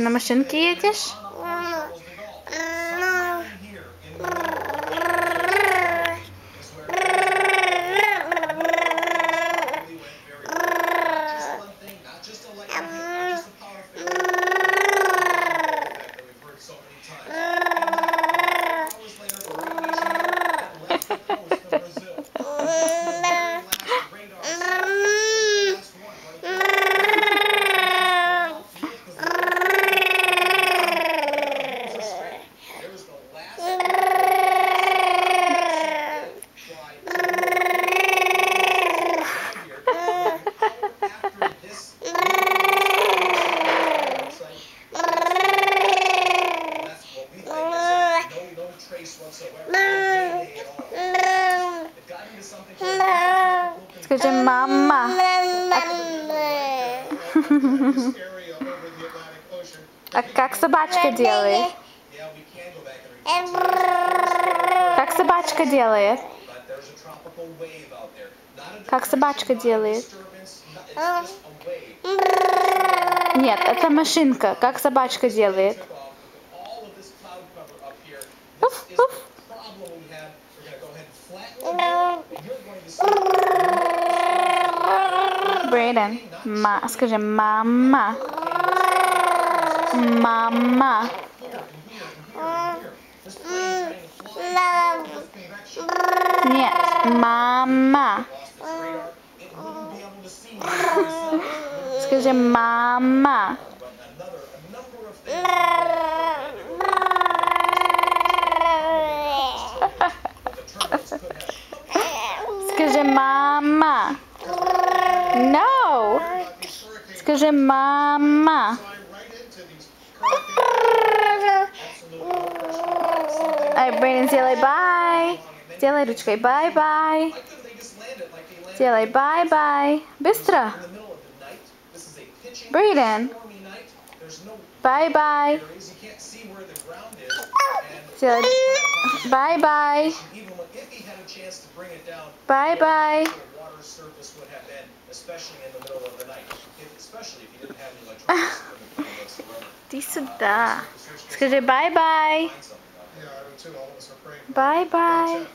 na машинке едешь? Скажи мама. А как собачка делает? Как собачка делает? Как собачка делает? Нет, это машинка. Как собачка делает? Уф, уф. Брейден, скажи мама. Мама. Нет, мама. Скажи мама. Скажи мама. No. Скажи мама. Ай, Брейден, сделай бай. Сделай ручкой бай-бай. Сделай бай-бай. Быстро. Брейден. Бай-бай. Сделай бай-бай. Бай-бай. Иди сюда. Скажи бай-бай. Bye-bye.